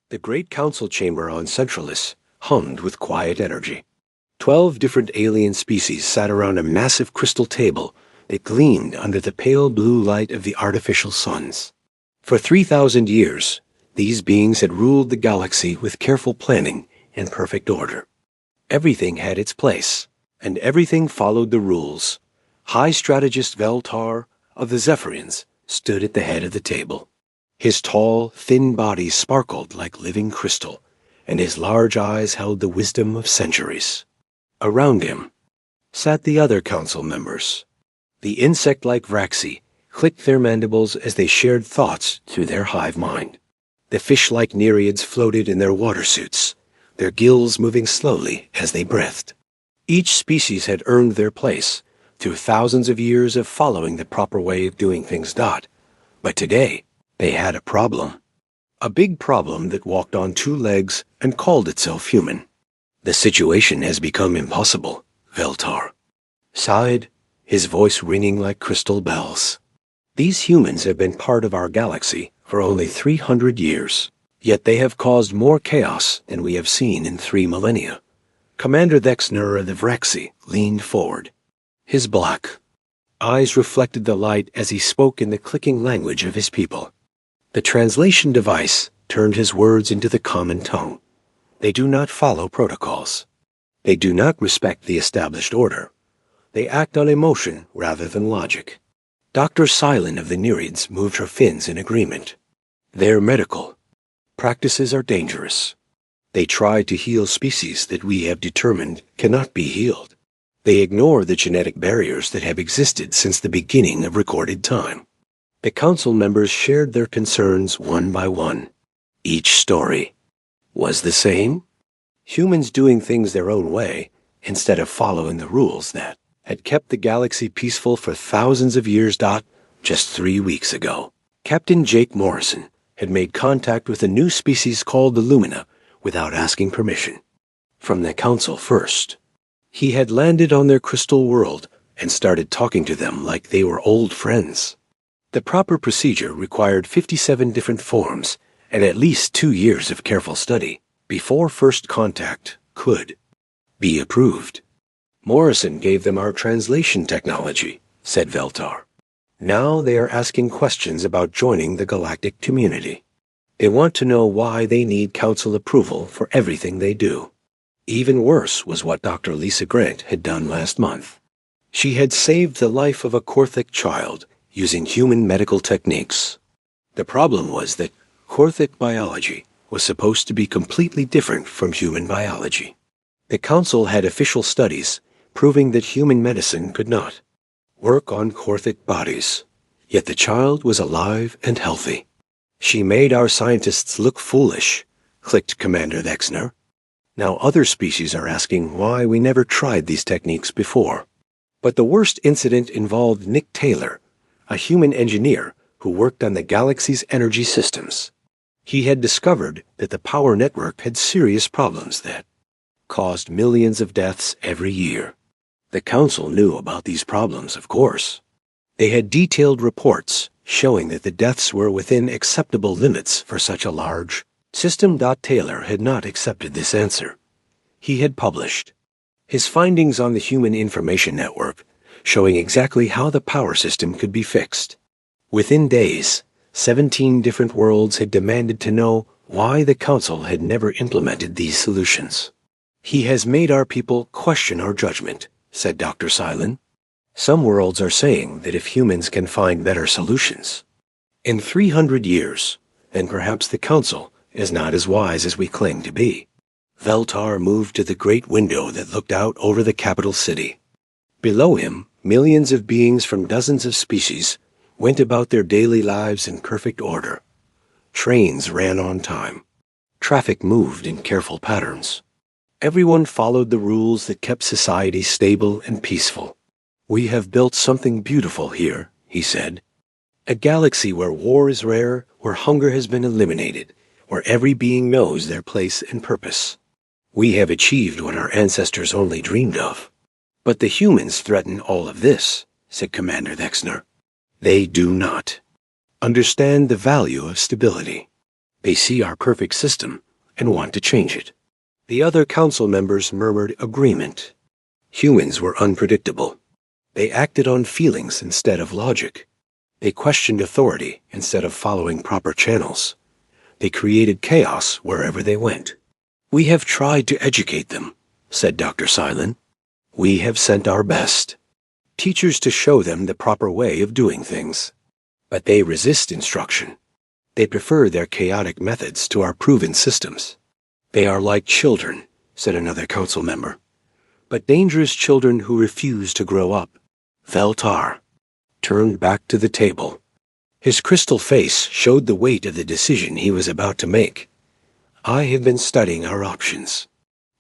The great council chamber on Centralis hummed with quiet energy. 12 different alien species sat around a massive crystal table that gleamed under the pale blue light of the artificial suns. For 3,000 years, these beings had ruled the galaxy with careful planning and perfect order. Everything had its place, and everything followed the rules. High Strategist Veltar of the Zephyrians stood at the head of the table. His tall, thin body sparkled like living crystal, and his large eyes held the wisdom of centuries. Around him sat the other council members. The insect-like Vraxi clicked their mandibles as they shared thoughts through their hive mind. The fish-like Nereids floated in their water suits, their gills moving slowly as they breathed. Each species had earned their place through thousands of years of following the proper way of doing things. But today, they had a problem. A big problem that walked on two legs and called itself human. The situation has become impossible, Veltar sighed, his voice ringing like crystal bells. These humans have been part of our galaxy for only 300 years, yet they have caused more chaos than we have seen in 3 millennia. Commander Thexner of the Vraxi leaned forward. His black eyes reflected the light as he spoke in the clicking language of his people. The translation device turned his words into the common tongue. They do not follow protocols. They do not respect the established order. They act on emotion rather than logic. Dr. Silent of the Nereids moved her fins in agreement. Their medical practices are dangerous. They try to heal species that we have determined cannot be healed. They ignore the genetic barriers that have existed since the beginning of recorded time. The council members shared their concerns one by one. Each story was the same. Humans doing things their own way instead of following the rules that had kept the galaxy peaceful for thousands of years. Just 3 weeks ago, Captain Jake Morrison had made contact with a new species called the Lumina without asking permission. From the council first, he had landed on their crystal world and started talking to them like they were old friends. The proper procedure required 57 different forms and at least 2 years of careful study before first contact could be approved. Morrison gave them our translation technology, said Veltar. Now they are asking questions about joining the galactic community. They want to know why they need council approval for everything they do. Even worse was what Dr. Lisa Grant had done last month. She had saved the life of a Korthic child using human medical techniques. The problem was that Korthic biology was supposed to be completely different from human biology. The council had official studies proving that human medicine could not work on Korthic bodies, yet the child was alive and healthy. She made our scientists look foolish, clicked Commander Thexner. Now other species are asking why we never tried these techniques before. But the worst incident involved Nick Taylor, a human engineer who worked on the galaxy's energy systems. He had discovered that the power network had serious problems that caused millions of deaths every year. The council knew about these problems, of course. They had detailed reports showing that the deaths were within acceptable limits for such a large system. Taylor had not accepted this answer. He had published his findings on the Human Information Network, showing exactly how the power system could be fixed. Within days, 17 different worlds had demanded to know why the council had never implemented these solutions. He has made our people question our judgment, said Dr. Silent. Some worlds are saying that if humans can find better solutions, in 300 years, then perhaps the council is not as wise as we claim to be. Veltar moved to the great window that looked out over the capital city. Below him, millions of beings from dozens of species went about their daily lives in perfect order. Trains ran on time. Traffic moved in careful patterns. Everyone followed the rules that kept society stable and peaceful. We have built something beautiful here, he said. A galaxy where war is rare, where hunger has been eliminated, where every being knows their place and purpose. We have achieved what our ancestors only dreamed of. But the humans threaten all of this, said Commander Thexner. They do not understand the value of stability. They see our perfect system and want to change it. The other council members murmured agreement. Humans were unpredictable. They acted on feelings instead of logic. They questioned authority instead of following proper channels. They created chaos wherever they went. "We have tried to educate them," said Dr. Silent. "We have sent our best. Teachers to show them the proper way of doing things. But they resist instruction. They prefer their chaotic methods to our proven systems." "They are like children," said another council member, "but dangerous children who refuse to grow up." Veltar turned back to the table. His crystal face showed the weight of the decision he was about to make. "I have been studying our options.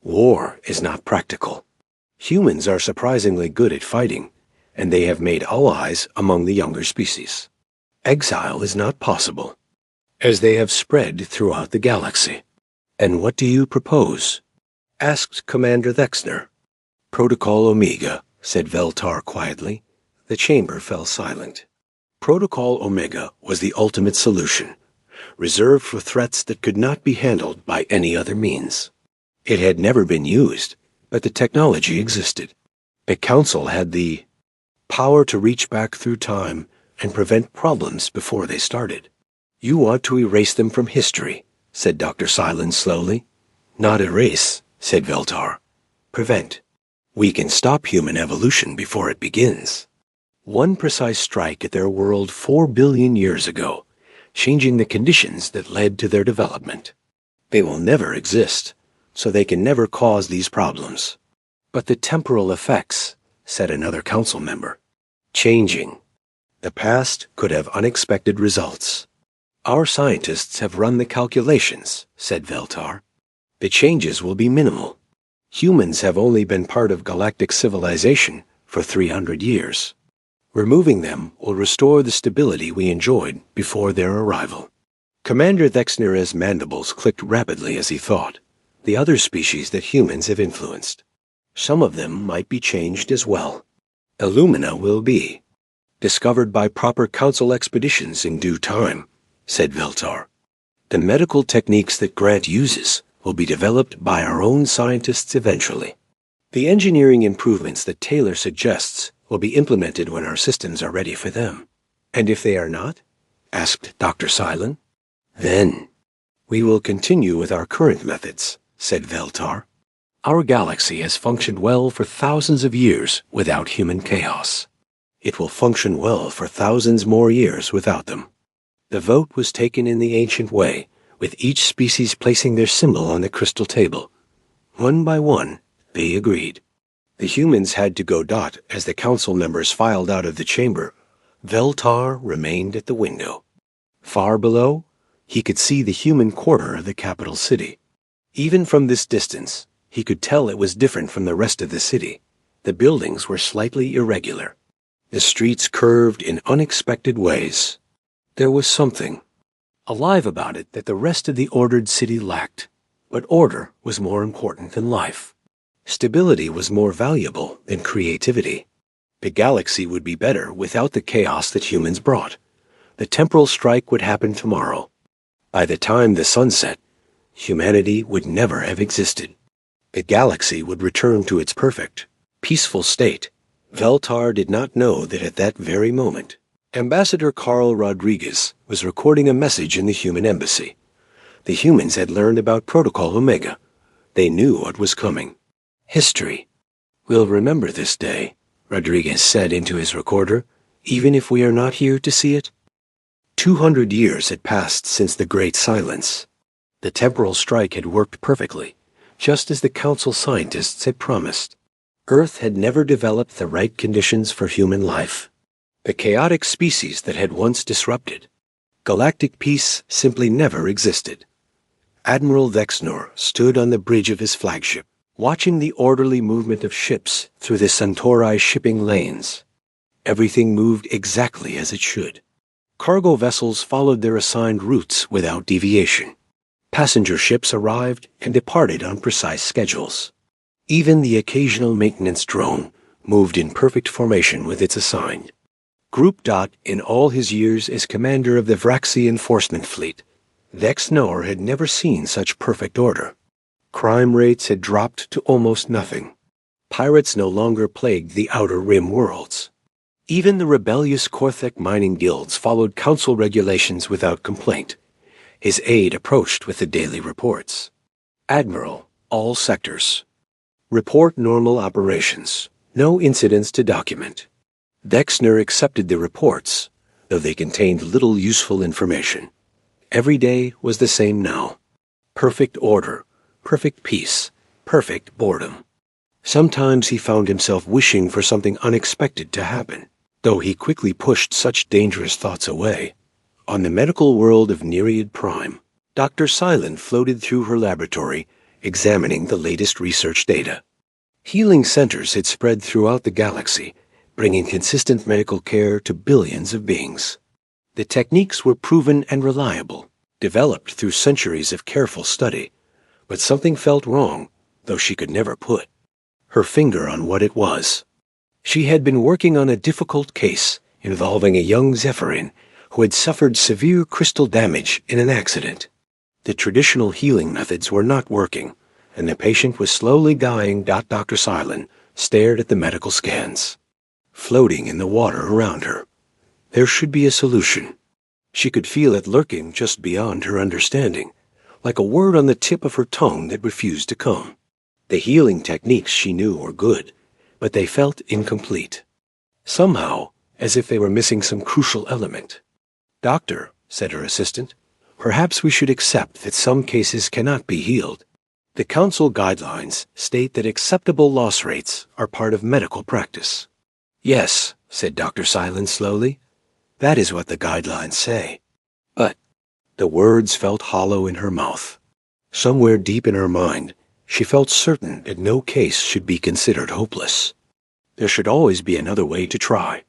War is not practical. Humans are surprisingly good at fighting, and they have made allies among the younger species. Exile is not possible, as they have spread throughout the galaxy." "And what do you propose?" asked Commander Thexner. "Protocol Omega," said Veltar quietly. The chamber fell silent. Protocol Omega was the ultimate solution, reserved for threats that could not be handled by any other means. It had never been used, but the technology existed. The Council had the power to reach back through time and prevent problems before they started. "You want to erase them from history," said Dr. Silence slowly. "Not erase," said Veltar. "Prevent. We can stop human evolution before it begins." One precise strike at their world 4 billion years ago, changing the conditions that led to their development. They will never exist, so they can never cause these problems. "But the temporal effects," said another council member. "Changing. The past could have unexpected results." "Our scientists have run the calculations," said Veltar. "The changes will be minimal. Humans have only been part of galactic civilization for 300 years. Removing them will restore the stability we enjoyed before their arrival." Commander Thexner's mandibles clicked rapidly as he thought. The other species that humans have influenced. Some of them might be changed as well. Illumina will be. "Discovered by proper council expeditions in due time," said Veltar. "The medical techniques that Grant uses will be developed by our own scientists eventually. The engineering improvements that Taylor suggests will be implemented when our systems are ready for them." "And if they are not?" asked Dr. Silent. "Then we will continue with our current methods," said Veltar. "Our galaxy has functioned well for thousands of years without human chaos. It will function well for thousands more years without them." The vote was taken in the ancient way, with each species placing their symbol on the crystal table. One by one, they agreed. The humans had to go dot as the council members filed out of the chamber. Veltar remained at the window. Far below, he could see the human quarter of the capital city. Even from this distance, he could tell it was different from the rest of the city. The buildings were slightly irregular. The streets curved in unexpected ways. There was something alive about it that the rest of the ordered city lacked. But order was more important than life. Stability was more valuable than creativity. The galaxy would be better without the chaos that humans brought. The temporal strike would happen tomorrow. By the time the sun set, humanity would never have existed. The galaxy would return to its perfect, peaceful state. Veltar did not know that at that very moment, Ambassador Carl Rodriguez was recording a message in the human embassy. The humans had learned about Protocol Omega. They knew what was coming. "History will remember this day," Rodriguez said into his recorder, "even if we are not here to see it." 200 years had passed since the Great Silence. The temporal strike had worked perfectly, just as the council scientists had promised. Earth had never developed the right conditions for human life. The chaotic species that had once disrupted. Galactic peace simply never existed. Admiral Thexner stood on the bridge of his flagship, watching the orderly movement of ships through the Centauri shipping lanes. Everything moved exactly as it should. Cargo vessels followed their assigned routes without deviation. Passenger ships arrived and departed on precise schedules. Even the occasional maintenance drone moved in perfect formation with its assigned. Group Dot, in all his years as commander of the Vraxi Enforcement Fleet, Vexnor had never seen such perfect order. Crime rates had dropped to almost nothing. Pirates no longer plagued the outer rim worlds. Even the rebellious Korthek mining guilds followed council regulations without complaint. His aide approached with the daily reports. Admiral, all sectors. Report normal operations. No incidents to document. Vexnor accepted the reports, though they contained little useful information. Every day was the same now. Perfect order, perfect peace, perfect boredom. Sometimes he found himself wishing for something unexpected to happen, though he quickly pushed such dangerous thoughts away. On the medical world of Nereid Prime, Dr. Silent floated through her laboratory, examining the latest research data. Healing centers had spread throughout the galaxy, bringing consistent medical care to billions of beings. The techniques were proven and reliable, developed through centuries of careful study, but something felt wrong, though she could never put her finger on what it was. She had been working on a difficult case involving a young Zephyrin who had suffered severe crystal damage in an accident. The traditional healing methods were not working, and the patient was slowly dying. Dr. Silent stared at the medical scans, floating in the water around her. There should be a solution. She could feel it lurking just beyond her understanding, like a word on the tip of her tongue that refused to come. The healing techniques she knew were good, but they felt incomplete. Somehow, as if they were missing some crucial element. "Doctor," said her assistant, "perhaps we should accept that some cases cannot be healed. The council guidelines state that acceptable loss rates are part of medical practice." "Yes," said Dr. Silent slowly. "That is what the guidelines say. But—" the words felt hollow in her mouth. Somewhere deep in her mind, she felt certain that no case should be considered hopeless. There should always be another way to try.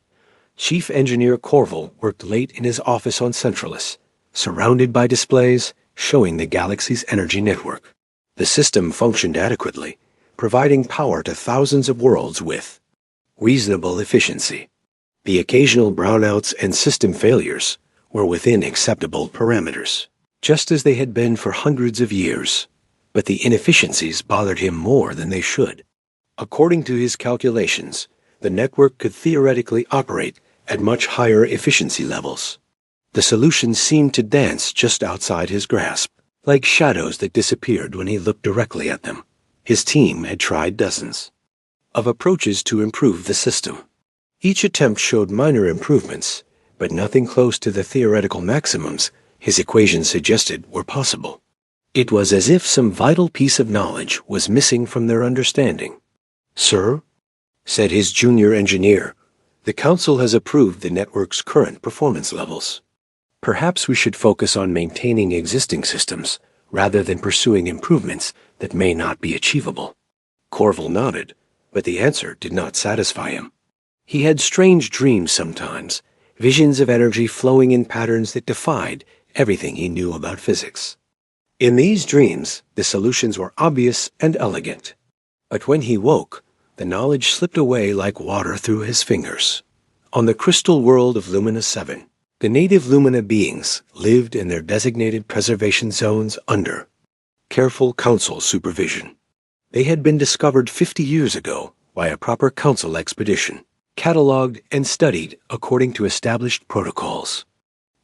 Chief Engineer Corval worked late in his office on Centralis, surrounded by displays showing the galaxy's energy network. The system functioned adequately, providing power to thousands of worlds with reasonable efficiency. The occasional brownouts and system failures were within acceptable parameters, just as they had been for hundreds of years. But the inefficiencies bothered him more than they should. According to his calculations, the network could theoretically operate at much higher efficiency levels. The solutions seemed to dance just outside his grasp, like shadows that disappeared when he looked directly at them. His team had tried dozens of approaches to improve the system. Each attempt showed minor improvements, but nothing close to the theoretical maximums his equations suggested were possible. It was as if some vital piece of knowledge was missing from their understanding. "Sir," said his junior engineer, "the Council has approved the network's current performance levels. Perhaps we should focus on maintaining existing systems rather than pursuing improvements that may not be achievable." Corval nodded, but the answer did not satisfy him. He had strange dreams sometimes, visions of energy flowing in patterns that defied everything he knew about physics. In these dreams, the solutions were obvious and elegant. But when he woke, the knowledge slipped away like water through his fingers. On the crystal world of Lumina 7, the native Lumina beings lived in their designated preservation zones under careful council supervision. They had been discovered 50 years ago by a proper council expedition, catalogued and studied according to established protocols.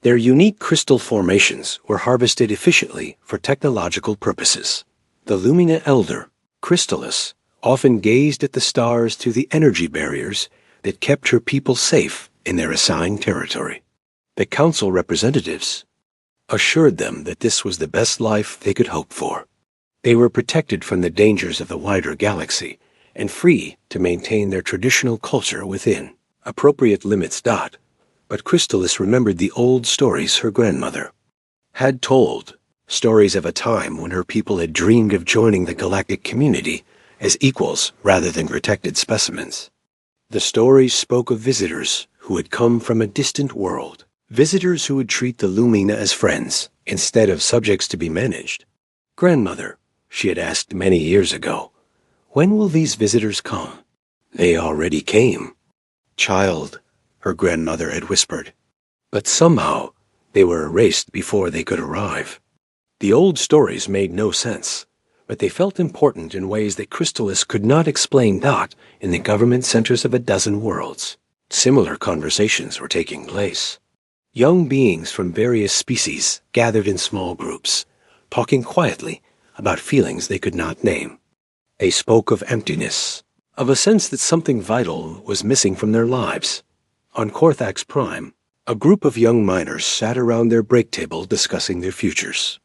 Their unique crystal formations were harvested efficiently for technological purposes. The Lumina Elder, Crystallis, often gazed at the stars through the energy barriers that kept her people safe in their assigned territory. The council representatives assured them that this was the best life they could hope for. They were protected from the dangers of the wider galaxy and free to maintain their traditional culture within appropriate limits. But Crystallis remembered the old stories her grandmother had told, stories of a time when her people had dreamed of joining the galactic community as equals rather than protected specimens. The stories spoke of visitors who had come from a distant world, visitors who would treat the Lumina as friends instead of subjects to be managed. "Grandmother," she had asked many years ago, "when will these visitors come?" "They already came." "Child," her grandmother had whispered, "but somehow they were erased before they could arrive." The old stories made no sense, but they felt important in ways that Crystalis could not explain. In the government centers of a dozen worlds, similar conversations were taking place. Young beings from various species gathered in small groups, talking quietly about feelings they could not name. They spoke of emptiness, of a sense that something vital was missing from their lives. On Korthax Prime, a group of young miners sat around their break table discussing their futures.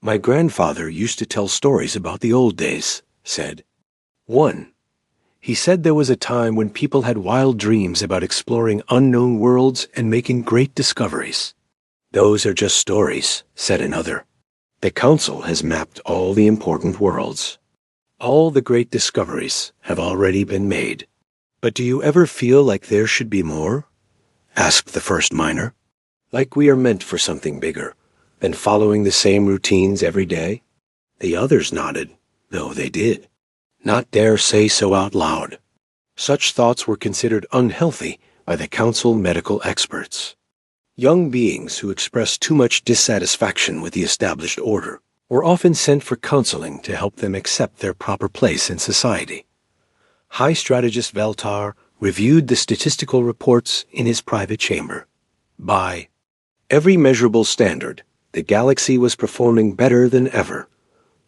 My grandfather used to tell stories about the old days, said. 1. He said there was a time when people had wild dreams about exploring unknown worlds and making great discoveries. Those are just stories, said another. The Council has mapped all the important worlds. All the great discoveries have already been made. But do you ever feel like there should be more? Asked the first miner. Like we are meant for something bigger than following the same routines every day? The others nodded, though they did not dare say so out loud. Such thoughts were considered unhealthy by the Council medical experts. Young beings who expressed too much dissatisfaction with the established order were often sent for counseling to help them accept their proper place in society. High Strategist Veltar reviewed the statistical reports in his private chamber. By every measurable standard, the galaxy was performing better than ever.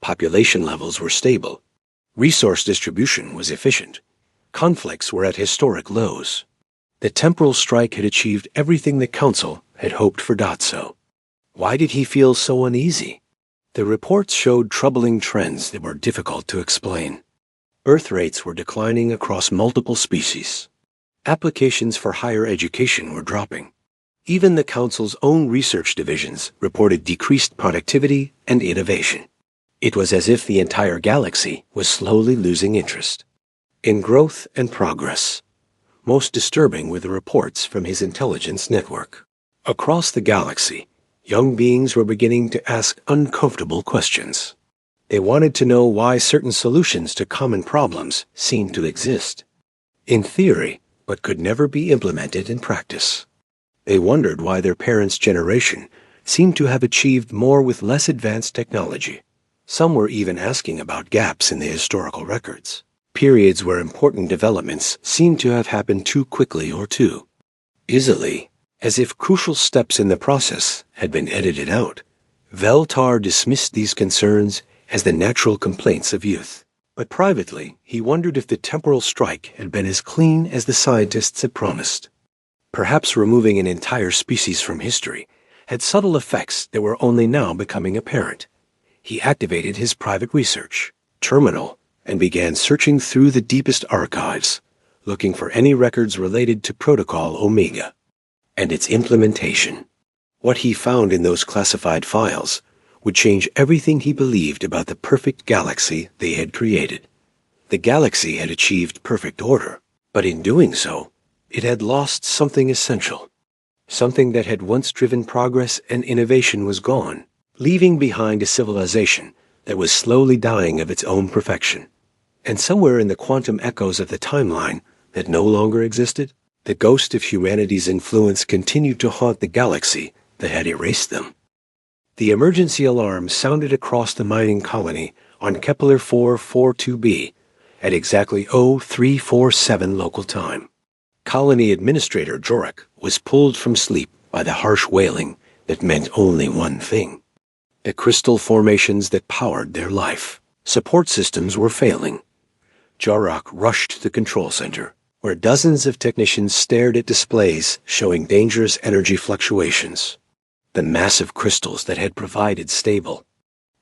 Population levels were stable. Resource distribution was efficient. Conflicts were at historic lows. The temporal strike had achieved everything the Council had hoped for. So, why did he feel so uneasy? The reports showed troubling trends that were difficult to explain. Birth rates were declining across multiple species. Applications for higher education were dropping. Even the Council's own research divisions reported decreased productivity and innovation. It was as if the entire galaxy was slowly losing interest in growth and progress. Most disturbing were the reports from his intelligence network. Across the galaxy, young beings were beginning to ask uncomfortable questions. They wanted to know why certain solutions to common problems seemed to exist in theory, but could never be implemented in practice. They wondered why their parents' generation seemed to have achieved more with less advanced technology. Some were even asking about gaps in the historical records, periods where important developments seemed to have happened too quickly or too easily, as if crucial steps in the process had been edited out. Veltar dismissed these concerns as the natural complaints of youth. But privately, he wondered if the temporal strike had been as clean as the scientists had promised. Perhaps removing an entire species from history had subtle effects that were only now becoming apparent. He activated his private research terminal and began searching through the deepest archives, looking for any records related to Protocol Omega and its implementation. What he found in those classified files would change everything he believed about the perfect galaxy they had created. The galaxy had achieved perfect order, but in doing so, it had lost something essential. Something that had once driven progress and innovation was gone, leaving behind a civilization that was slowly dying of its own perfection. And somewhere in the quantum echoes of the timeline that no longer existed, the ghost of humanity's influence continued to haunt the galaxy that had erased them. The emergency alarm sounded across the mining colony on Kepler 442b at exactly 0347 local time. Colony Administrator Jorik was pulled from sleep by the harsh wailing that meant only one thing. The crystal formations that powered their life. Support systems were failing. Jorik rushed to the control center, where dozens of technicians stared at displays showing dangerous energy fluctuations. The massive crystals that had provided stable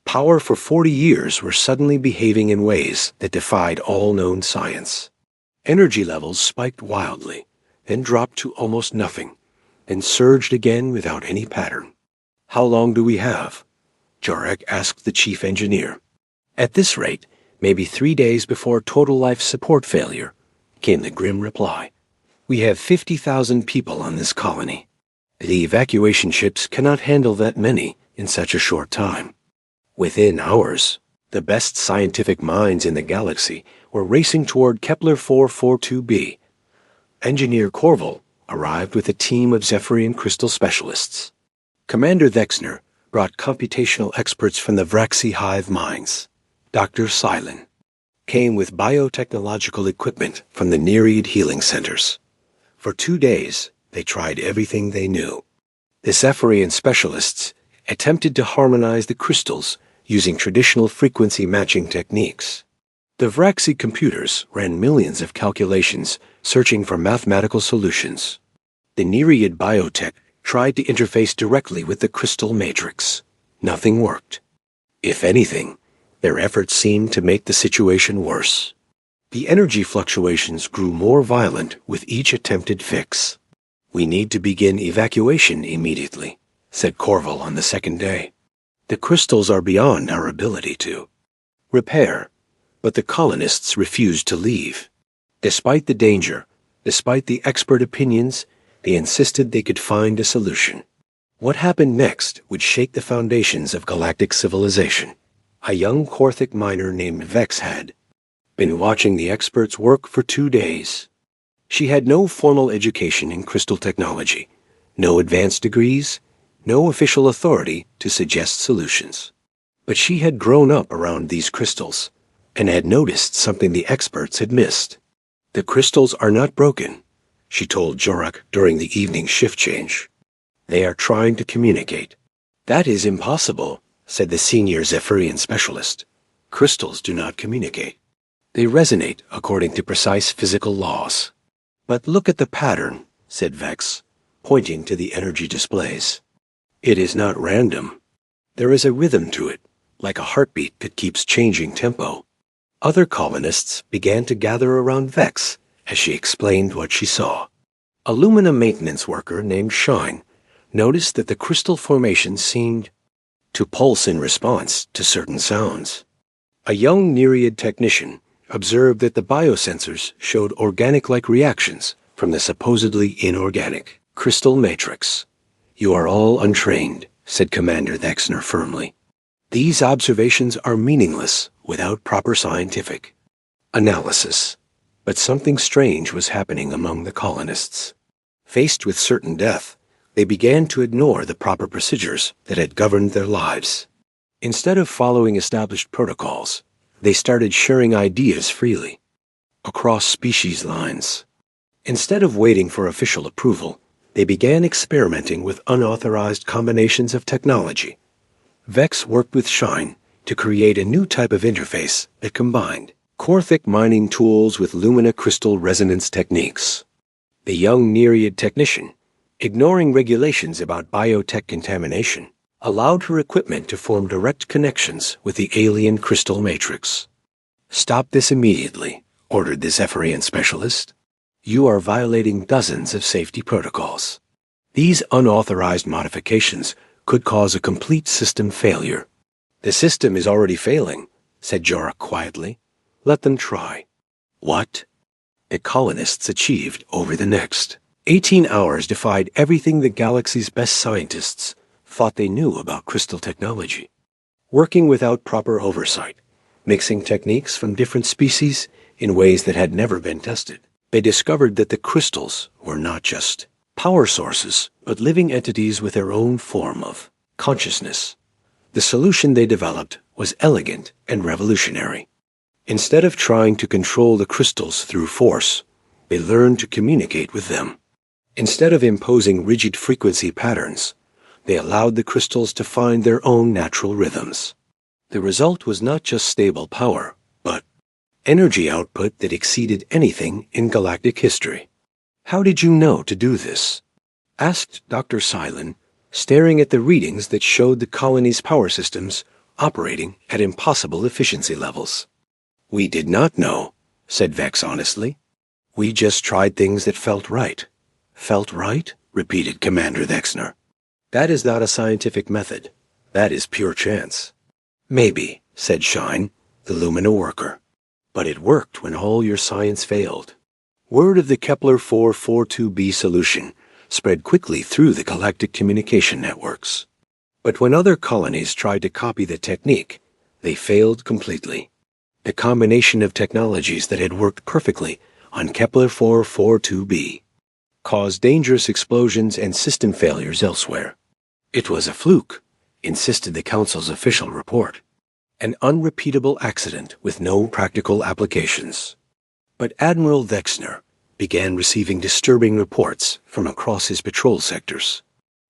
power for 40 years were suddenly behaving in ways that defied all known science. Energy levels spiked wildly, then dropped to almost nothing, then surged again without any pattern. How long do we have? Jorik asked the chief engineer. At this rate, maybe 3 days before total life support failure, came the grim reply. We have 50,000 people on this colony. The evacuation ships cannot handle that many in such a short time. Within hours, the best scientific minds in the galaxy were racing toward Kepler 442b. Engineer Korval arrived with a team of Zephyrian crystal specialists. Commander Vexner brought computational experts from the Vraxi hive minds. Dr. Silin came with biotechnological equipment from the Nereid healing centers. For 2 days, they tried everything they knew. The Zephyrian specialists attempted to harmonize the crystals using traditional frequency matching techniques. The Vraxi computers ran millions of calculations searching for mathematical solutions. The Nereid biotech tried to interface directly with the crystal matrix. Nothing worked. If anything, their efforts seemed to make the situation worse. The energy fluctuations grew more violent with each attempted fix. "We need to begin evacuation immediately," said Corval on the second day. "The crystals are beyond our ability to repair." But the colonists refused to leave. Despite the danger, despite the expert opinions, they insisted they could find a solution. What happened next would shake the foundations of galactic civilization. A young Korthic miner named Vex had been watching the experts work for 2 days. She had no formal education in crystal technology, no advanced degrees, no official authority to suggest solutions. But she had grown up around these crystals and had noticed something the experts had missed. "The crystals are not broken," she told Jorak during the evening shift change. "They are trying to communicate." "That is impossible," said the senior Zephyrian specialist. "Crystals do not communicate. They resonate according to precise physical laws." "But look at the pattern," said Vex, pointing to the energy displays. "It is not random. There is a rhythm to it, like a heartbeat that keeps changing tempo." Other colonists began to gather around Vex as she explained what she saw. A Lumina maintenance worker named Shine noticed that the crystal formation seemed to pulse in response to certain sounds. A young Nereid technician observed that the biosensors showed organic-like reactions from the supposedly inorganic crystal matrix. "You are all untrained," said Commander Thexner firmly. "These observations are meaningless without proper scientific analysis." But something strange was happening among the colonists. Faced with certain death, they began to ignore the proper procedures that had governed their lives. Instead of following established protocols, they started sharing ideas freely, across species lines. Instead of waiting for official approval, they began experimenting with unauthorized combinations of technology. Vex worked with Shine to create a new type of interface that combined Korthic mining tools with Lumina crystal resonance techniques. The young Nereid technician, ignoring regulations about biotech contamination, allowed her equipment to form direct connections with the alien crystal matrix. "Stop this immediately," ordered the Zephyrian specialist. "You are violating dozens of safety protocols. These unauthorized modifications could cause a complete system failure." "The system is already failing," said Jorak quietly. "Let them try." What the colonists achieved over the next 18 hours defied everything the galaxy's best scientists thought they knew about crystal technology. Working without proper oversight, mixing techniques from different species in ways that had never been tested, they discovered that the crystals were not just power sources, but living entities with their own form of consciousness. The solution they developed was elegant and revolutionary. Instead of trying to control the crystals through force, they learned to communicate with them. Instead of imposing rigid frequency patterns, they allowed the crystals to find their own natural rhythms. The result was not just stable power, but energy output that exceeded anything in galactic history. "How did you know to do this?" asked Dr. Silin, staring at the readings that showed the colony's power systems operating at impossible efficiency levels. "We did not know," said Vex honestly. "We just tried things that felt right." "Felt right?" repeated Commander Thexner. "That is not a scientific method. That is pure chance." "Maybe," said Shine, the Lumina worker. "But it worked when all your science failed." Word of the Kepler 442b solution spread quickly through the galactic communication networks. But when other colonies tried to copy the technique, they failed completely. The combination of technologies that had worked perfectly on Kepler 442b caused dangerous explosions and system failures elsewhere. It was a fluke, insisted the Council's official report. An unrepeatable accident with no practical applications. But Admiral Wexner began receiving disturbing reports from across his patrol sectors.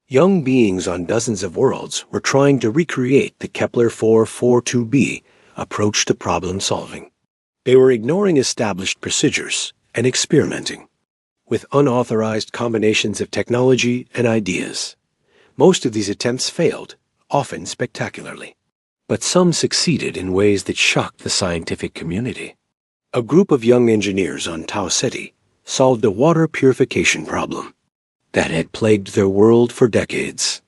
Young beings on dozens of worlds were trying to recreate the Kepler 442b approach to problem solving. They were ignoring established procedures and experimenting with unauthorized combinations of technology and ideas. Most of these attempts failed, often spectacularly. But some succeeded in ways that shocked the scientific community. A group of young engineers on Tau Ceti solved a water purification problem that had plagued their world for decades.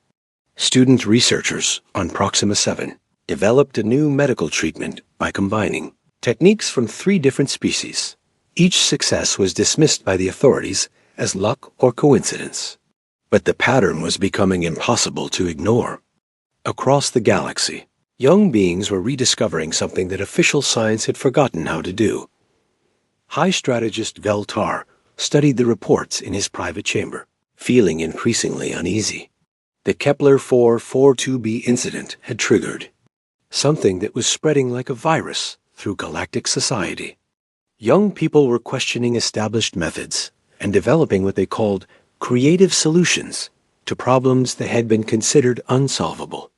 Student researchers on Proxima 7 developed a new medical treatment by combining techniques from 3 different species. Each success was dismissed by the authorities as luck or coincidence. But the pattern was becoming impossible to ignore. Across the galaxy, young beings were rediscovering something that official science had forgotten how to do. High strategist Veltar studied the reports in his private chamber, feeling increasingly uneasy. The Kepler 442b incident had triggered something that was spreading like a virus through galactic society. Young people were questioning established methods and developing what they called creative solutions to problems that had been considered unsolvable.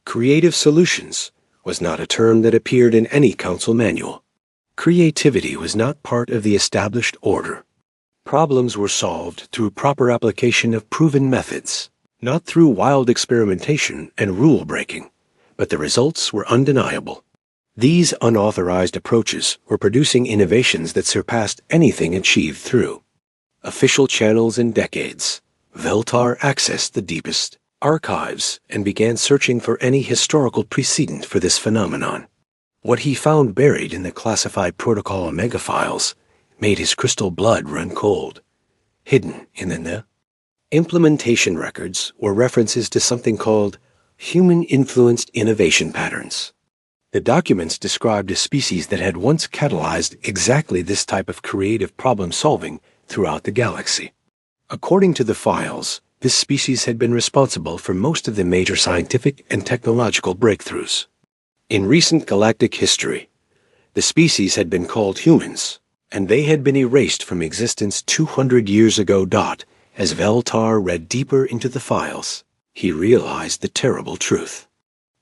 Creative solutions was not a term that appeared in any council manual. Creativity was not part of the established order. Problems were solved through proper application of proven methods, not through wild experimentation and rule-breaking, but the results were undeniable. These unauthorized approaches were producing innovations that surpassed anything achieved through official channels in decades. Veltar accessed the deepest archives and began searching for any historical precedent for this phenomenon. What he found buried in the classified protocol Omega files made his crystal blood run cold. Hidden in the implementation records were references to something called human-influenced innovation patterns. The documents described a species that had once catalyzed exactly this type of creative problem-solving throughout the galaxy. According to the files, this species had been responsible for most of the major scientific and technological breakthroughs. In recent galactic history, the species had been called humans, and they had been erased from existence 200 years ago. As Veltar read deeper into the files, he realized the terrible truth.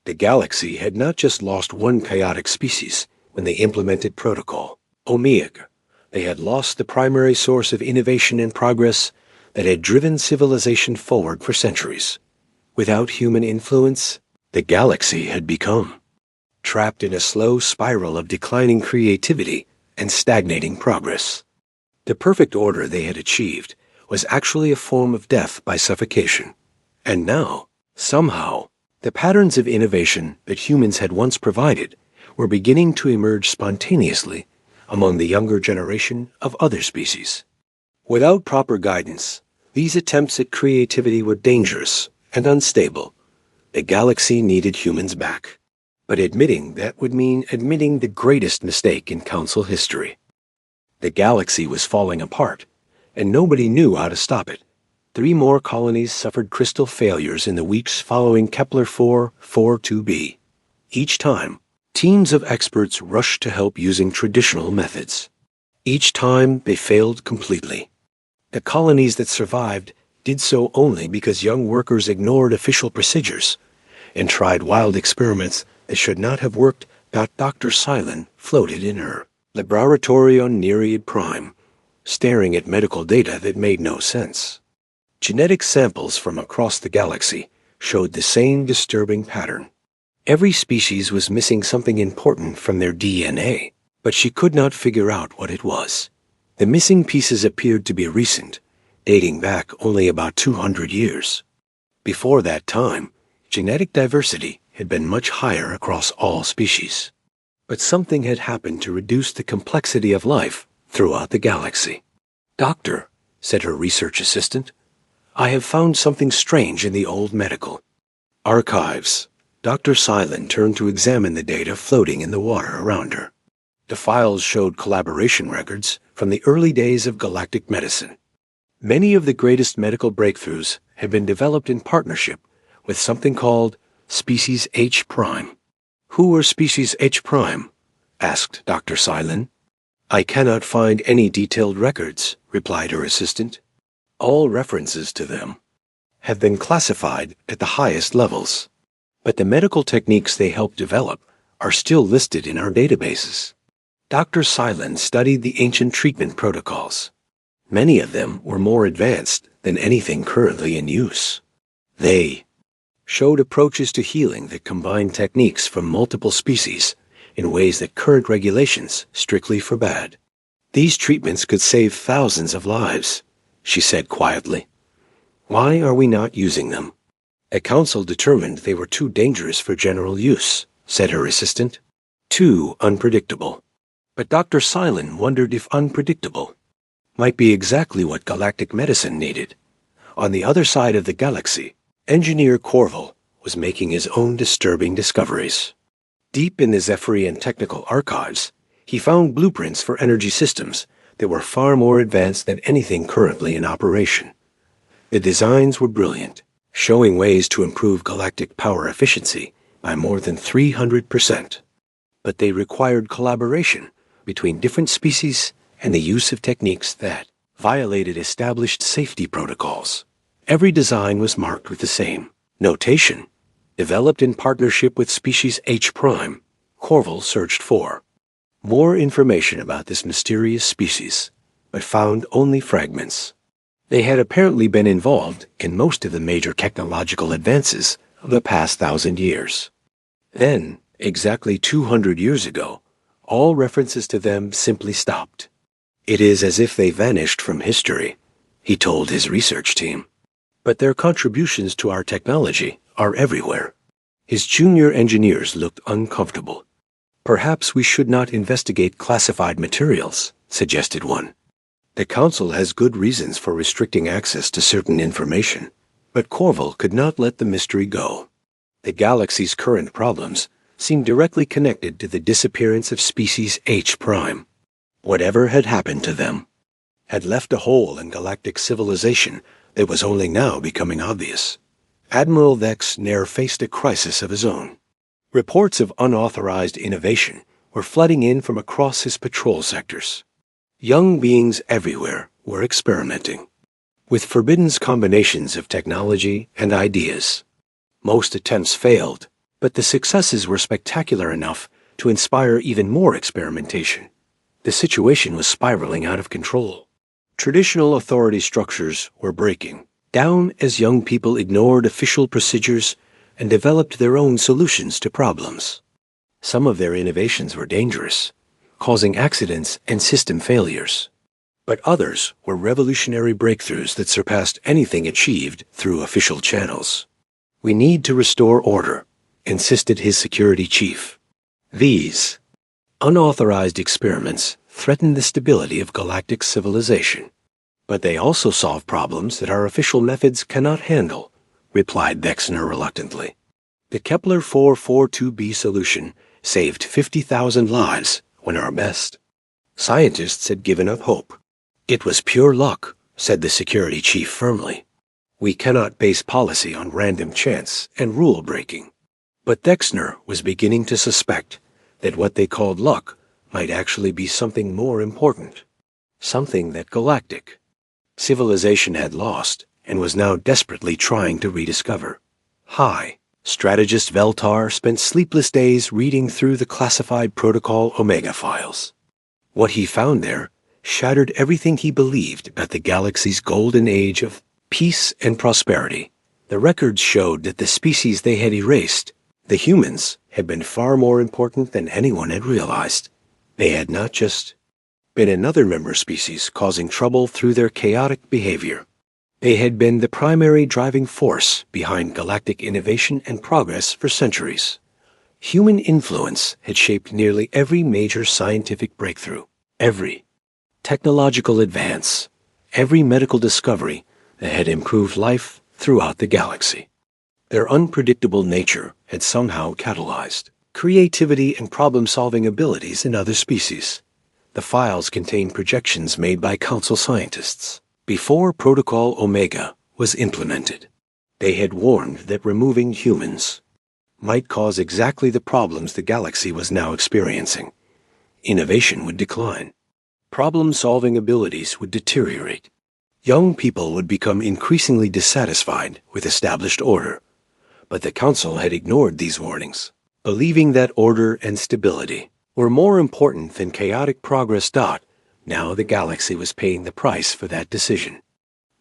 The galaxy had not just lost one chaotic species when they implemented protocol Omega. They had lost the primary source of innovation and progress that had driven civilization forward for centuries. Without human influence, the galaxy had become trapped in a slow spiral of declining creativity and stagnating progress. The perfect order they had achieved was actually a form of death by suffocation. And now, somehow, the patterns of innovation that humans had once provided were beginning to emerge spontaneously among the younger generation of other species. Without proper guidance, these attempts at creativity were dangerous and unstable. The galaxy needed humans back. But admitting that would mean admitting the greatest mistake in Council history. The galaxy was falling apart, and nobody knew how to stop it. 3 more colonies suffered crystal failures in the weeks following Kepler 442b. Each time, teams of experts rushed to help using traditional methods. Each time, they failed completely. The colonies that survived did so only because young workers ignored official procedures and tried wild experiments that should not have worked. Dr. Silent floated in her laboratory on Nereid Prime, staring at medical data that made no sense. Genetic samples from across the galaxy showed the same disturbing pattern. Every species was missing something important from their DNA, but she could not figure out what it was. The missing pieces appeared to be recent, dating back only about 200 years. Before that time, genetic diversity had been much higher across all species. But something had happened to reduce the complexity of life throughout the galaxy. "Doctor," said her research assistant, "I have found something strange in the old medical archives." Dr. Silent turned to examine the data floating in the water around her. The files showed collaboration records from the early days of galactic medicine. Many of the greatest medical breakthroughs had been developed in partnership with something called species H prime. Who are species H prime? Asked Dr. Silin. I cannot find any detailed records, replied her assistant. All references to them have been classified at the highest levels, but the medical techniques they helped develop are still listed in our databases. Dr. Silin studied the ancient treatment protocols. Many of them were more advanced than anything currently in use. They showed approaches to healing that combined techniques from multiple species in ways that current regulations strictly forbade. These treatments could save thousands of lives, she said quietly. Why are we not using them? A council determined they were too dangerous for general use, said her assistant. Too unpredictable. But Dr. Silin wondered if unpredictable might be exactly what galactic medicine needed. On the other side of the galaxy, engineer Corval was making his own disturbing discoveries. Deep in the Zephyrian technical archives, he found blueprints for energy systems that were far more advanced than anything currently in operation. The designs were brilliant, showing ways to improve galactic power efficiency by more than 300%. But they required collaboration between different species and the use of techniques that violated established safety protocols. Every design was marked with the same notation. Developed in partnership with species H prime, Corval searched for more information about this mysterious species, but found only fragments. They had apparently been involved in most of the major technological advances of the past 1,000 years. Then, exactly 200 years ago, all references to them simply stopped. It is as if they vanished from history, he told his research team. But their contributions to our technology are everywhere. His junior engineers looked uncomfortable. Perhaps we should not investigate classified materials, suggested one. The Council has good reasons for restricting access to certain information, but Corval could not let the mystery go. The galaxy's current problems seem directly connected to the disappearance of species H prime. Whatever had happened to them had left a hole in galactic civilization that was only now becoming obvious. Admiral Vex Nair faced a crisis of his own. Reports of unauthorized innovation were flooding in from across his patrol sectors. Young beings everywhere were experimenting with forbidden combinations of technology and ideas. Most attempts failed, but the successes were spectacular enough to inspire even more experimentation. The situation was spiraling out of control. Traditional authority structures were breaking down as young people ignored official procedures and developed their own solutions to problems. Some of their innovations were dangerous, causing accidents and system failures. But others were revolutionary breakthroughs that surpassed anything achieved through official channels. We need to restore order, insisted his security chief. These unauthorized experiments threaten the stability of galactic civilization. But they also solve problems that our official methods cannot handle, replied Vexner reluctantly. The Kepler 442b solution saved 50,000 lives when our best scientists had given up hope. It was pure luck, said the security chief firmly. We cannot base policy on random chance and rule breaking. But Dexner was beginning to suspect that what they called luck might actually be something more important, something that galactic civilization had lost and was now desperately trying to rediscover. Strategist Veltar spent sleepless days reading through the classified Protocol Omega files. What he found there shattered everything he believed about the galaxy's golden age of peace and prosperity. The records showed that the species they had erased, the humans, had been far more important than anyone had realized. They had not just been another member species causing trouble through their chaotic behavior. They had been the primary driving force behind galactic innovation and progress for centuries. Human influence had shaped nearly every major scientific breakthrough, every technological advance, every medical discovery that had improved life throughout the galaxy. Their unpredictable nature had somehow catalyzed creativity and problem-solving abilities in other species. The files contained projections made by Council scientists before Protocol Omega was implemented. They had warned that removing humans might cause exactly the problems the galaxy was now experiencing. Innovation would decline. Problem-solving abilities would deteriorate. Young people would become increasingly dissatisfied with established order. But the Council had ignored these warnings, believing that order and stability were more important than chaotic progress. Now the galaxy was paying the price for that decision.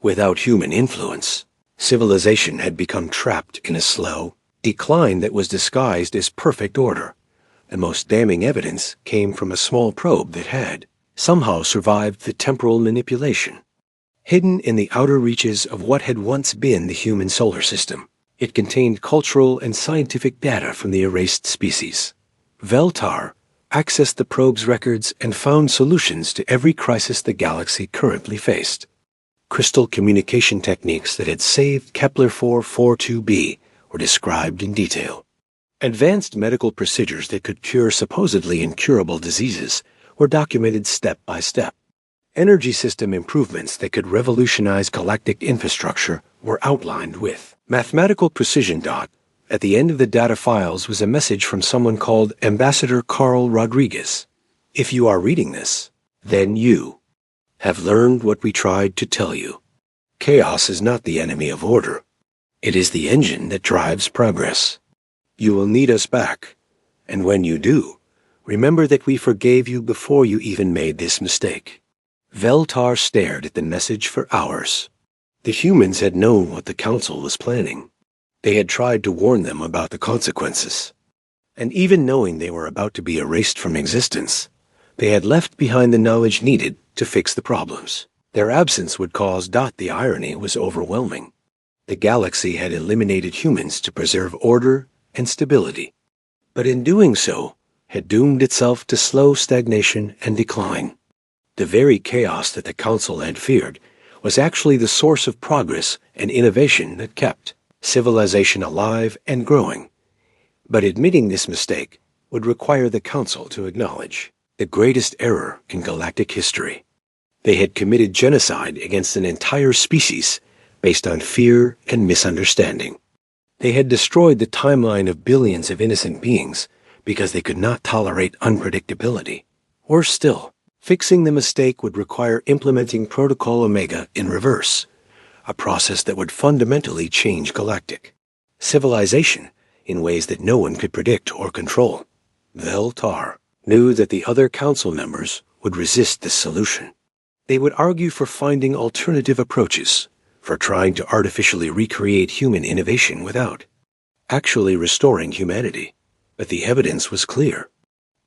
Without human influence, civilization had become trapped in a slow decline that was disguised as perfect order. The most damning evidence came from a small probe that had somehow survived the temporal manipulation. Hidden in the outer reaches of what had once been the human solar system, it contained cultural and scientific data from the erased species. Veltar accessed the probe's records and found solutions to every crisis the galaxy currently faced. Crystal communication techniques that had saved Kepler 442b were described in detail. Advanced medical procedures that could cure supposedly incurable diseases were documented step by step. Energy system improvements that could revolutionize galactic infrastructure were outlined with mathematical precision. At the end of the data files was a message from someone called Ambassador Carl Rodriguez. If you are reading this, then you have learned what we tried to tell you. Chaos is not the enemy of order. It is the engine that drives progress. You will need us back, and when you do, remember that we forgave you before you even made this mistake. Veltar stared at the message for hours. The humans had known what the Council was planning. They had tried to warn them about the consequences. And even knowing they were about to be erased from existence, they had left behind the knowledge needed to fix the problems. Their absence would cause. The irony was overwhelming. The galaxy had eliminated humans to preserve order and stability, but in doing so, had doomed itself to slow stagnation and decline. The very chaos that the Council had feared was actually the source of progress and innovation that kept civilization alive and growing. But admitting this mistake would require the Council to acknowledge the greatest error in galactic history. They had committed genocide against an entire species based on fear and misunderstanding. They had destroyed the timeline of billions of innocent beings because they could not tolerate unpredictability. Worse still, fixing the mistake would require implementing Protocol Omega in reverse, a process that would fundamentally change galactic civilization in ways that no one could predict or control. Veltar knew that the other Council members would resist this solution. They would argue for finding alternative approaches, for trying to artificially recreate human innovation without actually restoring humanity. But the evidence was clear.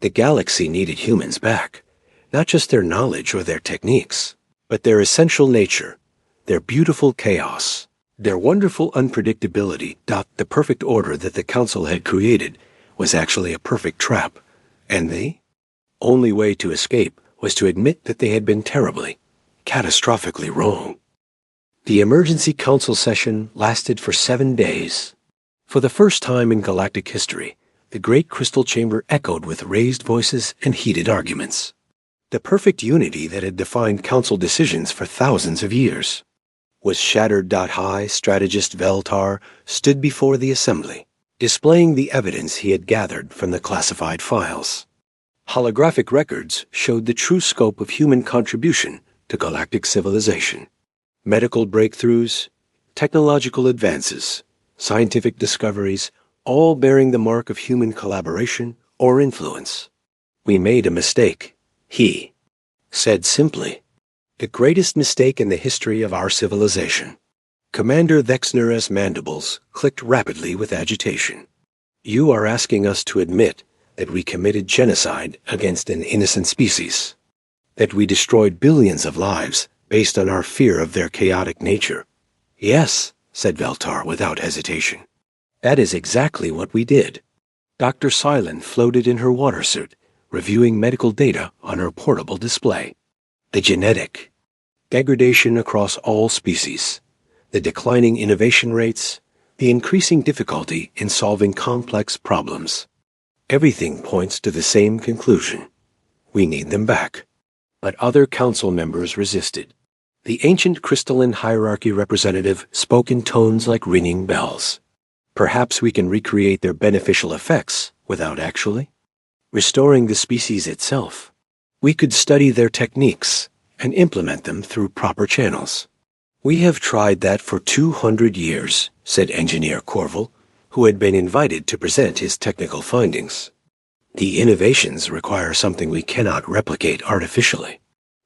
The galaxy needed humans back, not just their knowledge or their techniques, but their essential nature, their beautiful chaos, their wonderful unpredictability. The perfect order that the Council had created was actually a perfect trap, and the only way to escape was to admit that they had been terribly, catastrophically wrong. The emergency council session lasted for 7 days. For the first time in galactic history, the great crystal chamber echoed with raised voices and heated arguments. The perfect unity that had defined council decisions for thousands of years was shattered. High strategist Veltar stood before the assembly, displaying the evidence he had gathered from the classified files. Holographic records showed the true scope of human contribution to galactic civilization. Medical breakthroughs, technological advances, scientific discoveries, all bearing the mark of human collaboration or influence. We made a mistake, he said simply. The greatest mistake in the history of our civilization. Commander Vexner's mandibles clicked rapidly with agitation. You are asking us to admit that we committed genocide against an innocent species, that we destroyed billions of lives based on our fear of their chaotic nature. Yes, said Veltar without hesitation. That is exactly what we did. Dr. Silent floated in her water suit, reviewing medical data on her portable display. The genetic degradation across all species, the declining innovation rates, the increasing difficulty in solving complex problems. Everything points to the same conclusion. We need them back. But other council members resisted. The ancient crystalline hierarchy representative spoke in tones like ringing bells. Perhaps we can recreate their beneficial effects without actually restoring the species itself. We could study their techniques and implement them through proper channels. We have tried that for 200 years, said Engineer Corval, who had been invited to present his technical findings. The innovations require something we cannot replicate artificially.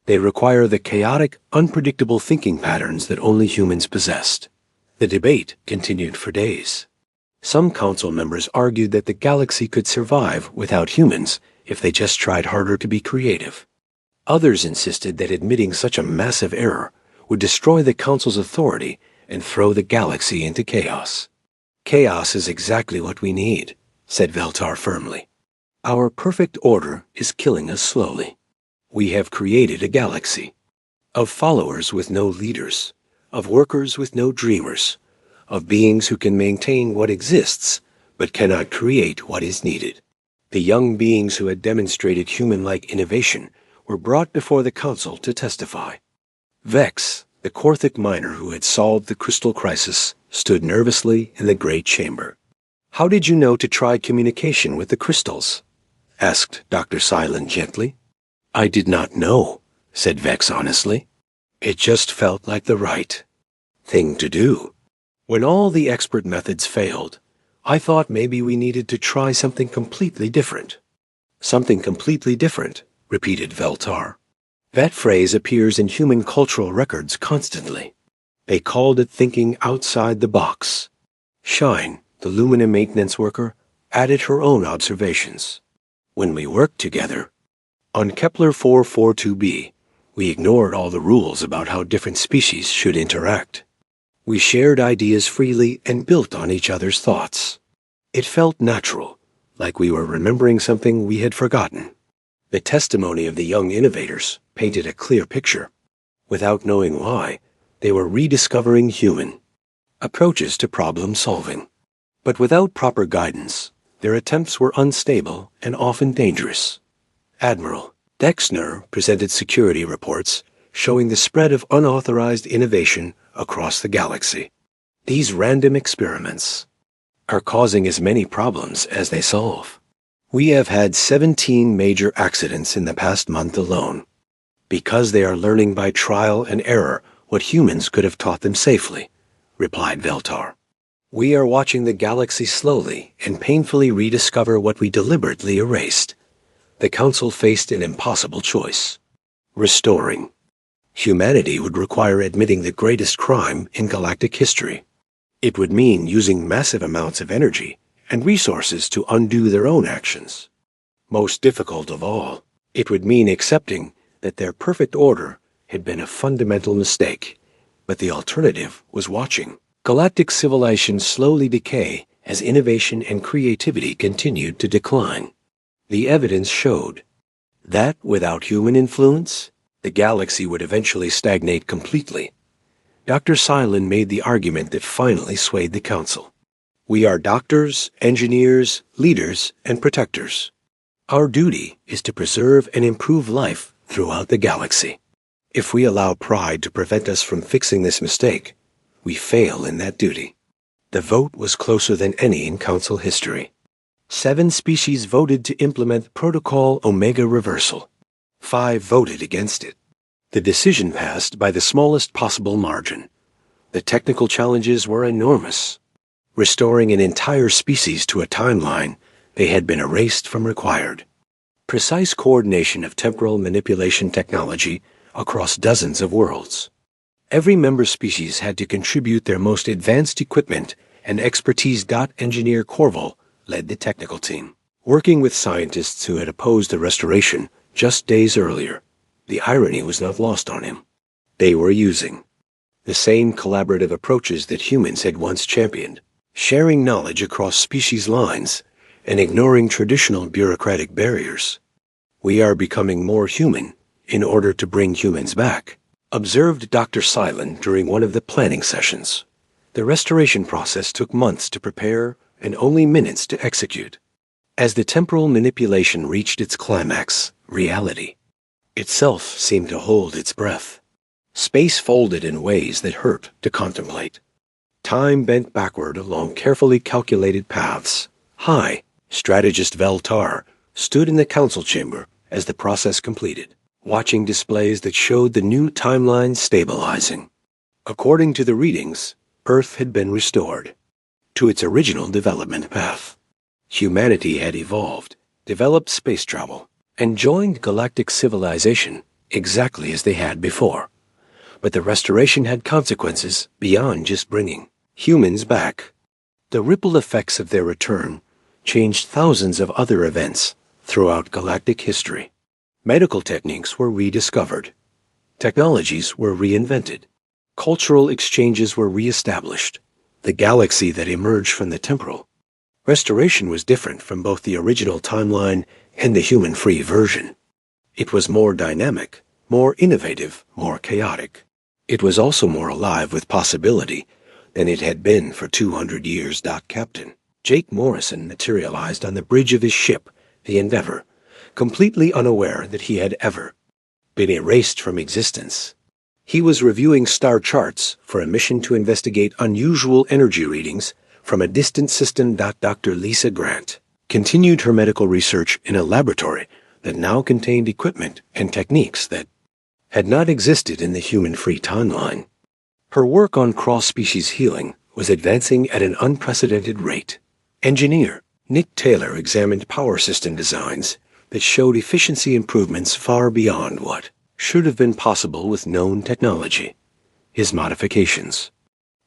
They require the chaotic, unpredictable thinking patterns that only humans possessed. The debate continued for days. Some council members argued that the galaxy could survive without humans if they just tried harder to be creative. Others insisted that admitting such a massive error would destroy the council's authority and throw the galaxy into chaos. Chaos is exactly what we need, said Veltar firmly. Our perfect order is killing us slowly. We have created a galaxy of followers with no leaders, of workers with no dreamers, of beings who can maintain what exists but cannot create what is needed. The young beings who had demonstrated human-like innovation were brought before the council to testify. Vex, the Korthic miner who had solved the crystal crisis, stood nervously in the great chamber. "How did you know to try communication with the crystals?" asked Dr. Silent gently. "I did not know," said Vex honestly. "It just felt like the right thing to do. When all the expert methods failed, I thought maybe we needed to try something completely different." "Something completely different," repeated Veltar. That phrase appears in human cultural records constantly. They called it thinking outside the box. Shine, the Lumina maintenance worker, added her own observations. When we worked together, on Kepler 442b, we ignored all the rules about how different species should interact. We shared ideas freely and built on each other's thoughts. It felt natural, like we were remembering something we had forgotten. The testimony of the young innovators painted a clear picture. Without knowing why, they were rediscovering human approaches to problem solving. But without proper guidance, their attempts were unstable and often dangerous. Admiral Dexner presented security reports showing the spread of unauthorized innovation across the galaxy. These random experiments are causing as many problems as they solve. We have had 17 major accidents in the past month alone, because they are learning by trial and error what humans could have taught them safely, replied Veltar. We are watching the galaxy slowly and painfully rediscover what we deliberately erased. The Council faced an impossible choice: restoring. Humanity would require admitting the greatest crime in galactic history. It would mean using massive amounts of energy and resources to undo their own actions. Most difficult of all, it would mean accepting that their perfect order had been a fundamental mistake, but the alternative was watching galactic civilization slowly decay as innovation and creativity continued to decline. The evidence showed that without human influence, the galaxy would eventually stagnate completely. Dr. Silent made the argument that finally swayed the Council. We are doctors, engineers, leaders, and protectors. Our duty is to preserve and improve life throughout the galaxy. If we allow pride to prevent us from fixing this mistake, we fail in that duty. The vote was closer than any in Council history. 7 species voted to implement Protocol Omega Reversal. 5 voted against it. The decision passed by the smallest possible margin. The technical challenges were enormous. Restoring an entire species to a timeline they had been erased from required. Precise coordination of temporal manipulation technology across dozens of worlds. Every member species had to contribute their most advanced equipment and expertise. Engineer Corval led the technical team, working with scientists who had opposed the restoration just days earlier. The irony was not lost on him. They were using the same collaborative approaches that humans had once championed, sharing knowledge across species lines and ignoring traditional bureaucratic barriers. We are becoming more human in order to bring humans back, observed Dr. Silent during one of the planning sessions. The restoration process took months to prepare and only minutes to execute. As the temporal manipulation reached its climax, reality itself seemed to hold its breath. Space folded in ways that hurt to contemplate. Time bent backward along carefully calculated paths. High, strategist Veltar stood in the council chamber as the process completed, watching displays that showed the new timeline stabilizing. According to the readings, Earth had been restored to its original development path. Humanity had evolved, developed space travel, and joined galactic civilization exactly as they had before. But the restoration had consequences beyond just bringing humans back. The ripple effects of their return changed thousands of other events throughout galactic history. Medical techniques were rediscovered. Technologies were reinvented. Cultural exchanges were reestablished. The galaxy that emerged from the temporal restoration was different from both the original timeline and the human-free version. It was more dynamic, more innovative, more chaotic. It was also more alive with possibility than it had been for 200 years. Captain Jake Morrison materialized on the bridge of his ship, the Endeavor, completely unaware that he had ever been erased from existence. He was reviewing star charts for a mission to investigate unusual energy readings from a distant system. Dr. Lisa Grant continued her medical research in a laboratory that now contained equipment and techniques that had not existed in the human-free timeline. Her work on cross-species healing was advancing at an unprecedented rate. Engineer Nick Taylor examined power system designs that showed efficiency improvements far beyond what should have been possible with known technology. His modifications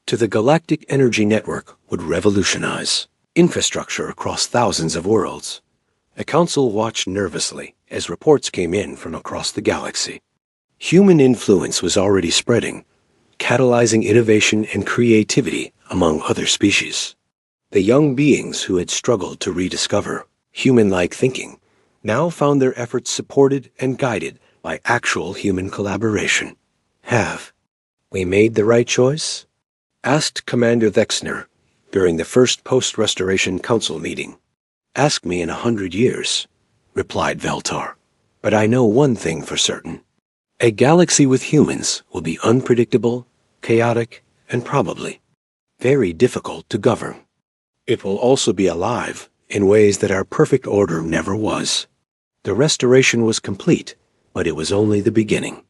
to the galactic energy network would revolutionize infrastructure across thousands of worlds. The council watched nervously as reports came in from across the galaxy. Human influence was already spreading, catalyzing innovation and creativity among other species. The young beings who had struggled to rediscover human-like thinking now found their efforts supported and guided by actual human collaboration. Have we made the right choice? Asked Commander Vexner during the first post-restoration council meeting. Ask me in 100 years, replied Veltar. But I know one thing for certain. A galaxy with humans will be unpredictable, chaotic, and probably very difficult to govern. It will also be alive in ways that our perfect order never was. The restoration was complete, but it was only the beginning.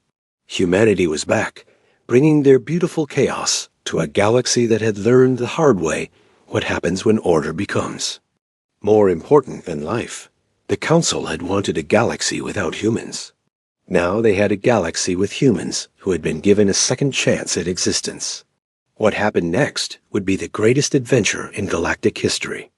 Humanity was back, bringing their beautiful chaos to a galaxy that had learned the hard way what happens when order becomes more important than life. The Council had wanted a galaxy without humans. Now they had a galaxy with humans who had been given a second chance at existence. What happened next would be the greatest adventure in galactic history.